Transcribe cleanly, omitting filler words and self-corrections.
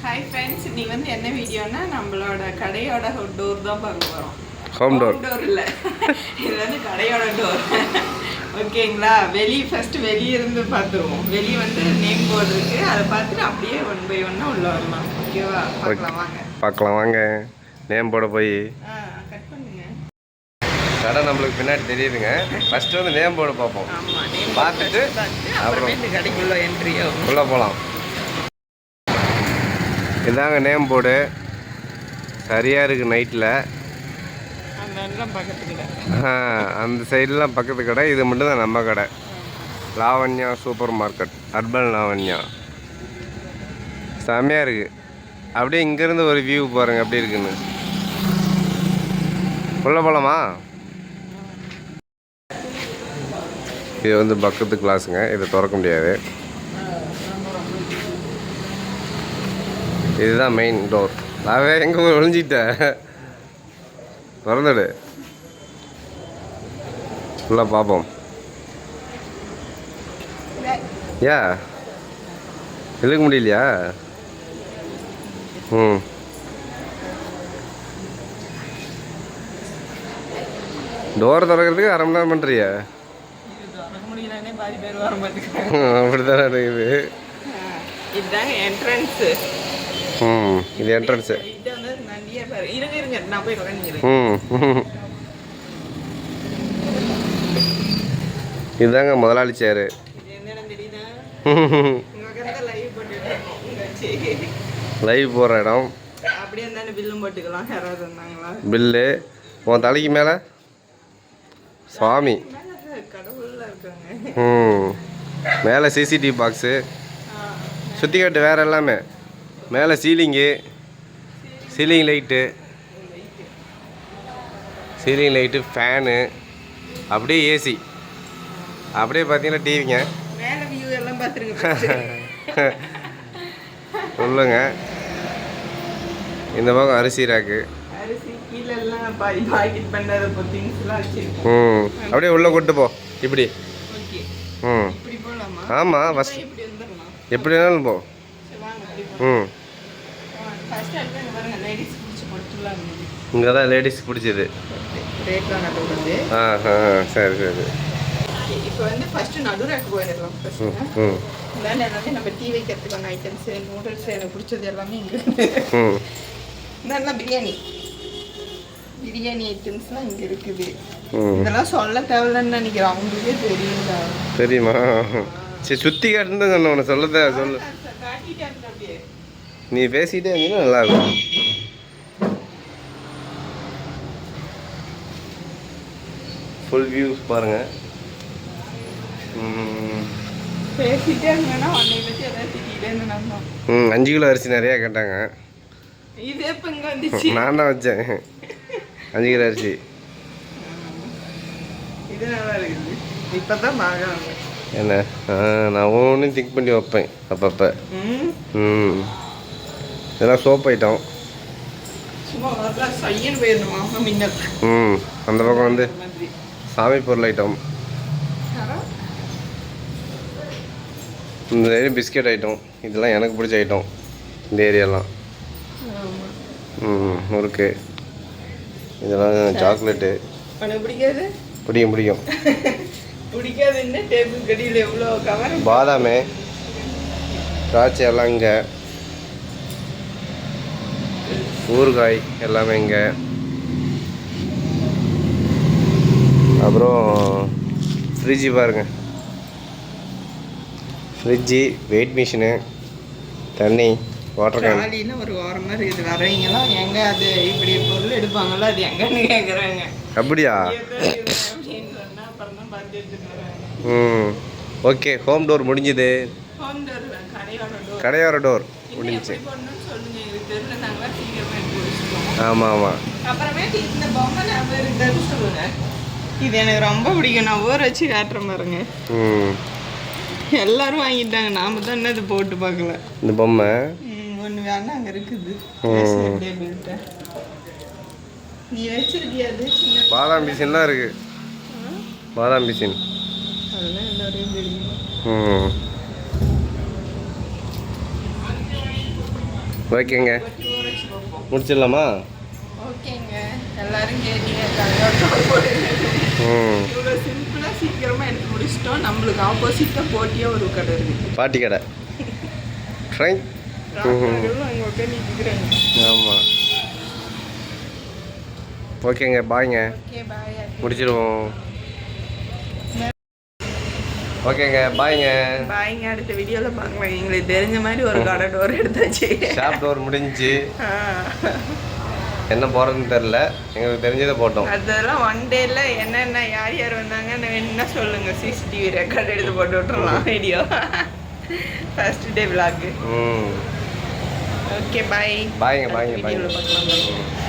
Hi friends, நீ வந்து என்ன வீடியோனா நம்மளோட கடையோட டோர் தான் பார்க்க போகிறோம். ஹோம் டோர் இல்லை, இது வந்து கடையோட டோர். ஓகேங்களா? ஃபஸ்ட்டு வெளியே இருந்து பார்த்துருவோம். வெளியே வந்து நேம் போர்டு இருக்குது, அதை பார்த்துட்டு அப்படியே 1 by 1 உள்ள வரலாம். ஓகேவா? பார்க்கலாம் வாங்க. நேம் போர்டை போய் கட் பண்ணுங்க. கடை நம்மளுக்கு பின்னாடி தெரியுதுங்க. ஃபஸ்ட்டு வந்து நேம் போர்டு பார்ப்போம். பார்த்துட்டு அப்புறமே இந்த கடைக்குள்ளே என்ட்ரியோ உள்ளே போகலாம். இதாங்க நேம் போர்டு. சரியாக இருக்குது நைட்டில். அந்த சைட்லாம் பக்கத்து கடை, இது மட்டும்தான் நம்ம கடை. Lavanya super market, urban Lavanya. செம்மையாக இருக்குது. அப்படியே இங்கேருந்து ஒரு வியூ பாருங்கள் எப்படி இருக்குன்னு. உள்ளே போகலாமா? இது வந்து பக்கத்து கிளாஸுங்க, இதை திறக்க முடியாது. இதுதான் மெயின் டோர். நான் எங்கே ஒழிஞ்சிட்டேன். திறந்துடு, ஃபுல்லாக பார்ப்போம். யா இழுக்க முடியலையா? டோர் திறக்கிறதுக்கு 1/2 மணி நேரம் பண்ணுறியா? அப்படித்தானே இருக்குது. இதுதாங்க என்ட்ரன்ஸு. இது என்ட்ரன்ஸு. இதுதாங்க முதலாளி சேரு. லைவ் போகிற இடம். பில்லு உன் தலைக்கு மேலே சுவாமி. மேலே சிசிடிவி பாக்ஸு, சுற்றி காட்டு வேறு எல்லாமே. மேலே சீலிங் லைட்டு, ஃபேனு, அப்படியே ஏசி, அப்படியே பார்த்தீங்கன்னா டிவிங்க. சொல்லுங்க. இந்த பக்கம் அரிசி ராக்கு. அப்படியே உள்ளே கொண்டு போ. இப்படி ஆமாம், ஃபஸ்ட் எப்படி வேணாலும் போ. இங்கே தான் லேடிஸ் பிடிச்சது. சரி சரி. இப்போ வந்து ஃபஸ்ட்டு நடுராக்கு போயிடலாம். எல்லாமே நம்ம டீ வைக்கிறதுக்கான ஐட்டம்ஸு, நூடுல்ஸ், எனக்கு பிடிச்சது எல்லாமே இங்கே இருக்குது. நல்லா பிரியாணி ஐட்டம்ஸ்லாம் இங்கே இருக்குது. இதெல்லாம் சொல்ல தேவையில்லன்னு நினைக்கிறேன், அவங்களுக்கே தெரியுங்களா? தெரியுமா? சரி, சுற்றி காட்டுன்னு தான் சொன்ன. உன்னை சொல்லத சொல்லு. நீ பேசிகிட்டே இருந்தீங்கன்னா நல்லாயிருக்கும். ஃபுல் வியூஸ் பாருங்கள். 5 கிலோ அரிசி நிறையா கேட்டாங்க. நான் தான் வச்சேன் 5 கிலோ அரிசி. என்ன நான் ஒவ்வொன்றையும் திங்க் பண்ணி வைப்பேன் அப்பப்போ. இதெல்லாம் சோப் ஐட்டம். அந்த பக்கம் வந்து சாமி பொருள் ஐட்டம். இந்த ஏரியா பிஸ்கெட் ஐட்டம். இதெல்லாம் எனக்கு பிடிச்ச ஐட்டம் இந்த ஏரியாலாம். முறுக்கு, இதெல்லாம் சாக்லேட்டு. பிடிக்கும். பாதாமே, திராட்சை எல்லாம் இங்கே. ஊறுகாய் எல்லாமே இங்கே. அப்புறம் ஃப்ரிட்ஜு பாருங்கள். ஃப்ரிட்ஜு, வெயிட் மிஷினு, தண்ணி, வாட்டர் கேன். ஒரு ஓரமாக இருக்குது. வரவங்கலாம் எங்கே அது இப்படி பொருள் எடுப்பாங்களோ அது எங்கன்னு கேட்குறாங்க. அப்படியா? ஓகே, ஹோம் டோர் முடிஞ்சுது. கடையோர டோர் முடிஞ்சிச்சு. ஆமாம். இது எனக்கு ரொம்ப பிடிக்கும். நான் ஊற வச்சு காட்டுறேன் பாருங்க. எல்லாரும் வாங்கிட்டாங்க, நாம தான் என்ன இது போட்டு பார்க்கல. இந்த பொம்மை ஒன்று வேணா அங்கே இருக்குது. நீ வச்சிருக்கியா? அது பாதாம் மிஷின்லாம் இருக்கு. பாதாம் மிஷின் அதெல்லாம் எல்லாரையும் தெரியும். ஓகேங்க, ஒரு 2 hours பார்ப்போம். முடிச்சிடலாமா? ஓகேங்க, எல்லாரும் கேட்டீங்க டோர் போடுங்க. ம், இவ்வளோ சிம்பிளாக சீக்கிரமாக எடுத்து முடிச்சிட்டோம். நம்மளுக்கு ஆப்போசிட்டாக போட்டியாக ஒரு கடை இருக்குது. பாட்டி கடை ட்ரை. டாக்டர்களும் அங்கே உட்காந்து நிற்கிறாங்க. ஆமாம். ஓகேங்க, பாய்ங்க, ஓகே பாய். முடிச்சிடுவோம். ஓகேங்க, பாய்ங்க. பாய்ங்க, அடுத்த வீடியோவில் பார்க்கலாம். எங்களுக்கு தெரிஞ்ச மாதிரி ஒரு கடை டோர் எடுத்தாச்சு. ஷாப் டோர் முடிஞ்சு ஆ. என்ன போகிறதுன்னு தெரில, எங்களுக்கு தெரிஞ்சதை போட்டோம். அதெல்லாம் ஒன் டேல என்னென்ன யார் யார் வந்தாங்கன்னு வேணும்னா சொல்லுங்கள். சிசிடிவி ரெக்கார்ட் எடுத்து போட்டு விட்டுறலாம் வீடியோ. First day vlog. ம், ஓகே பாய். பாய்ங்க, பாய்ங்க, வீடியோவில் பாய்ங்க. பார்க்கலாம்.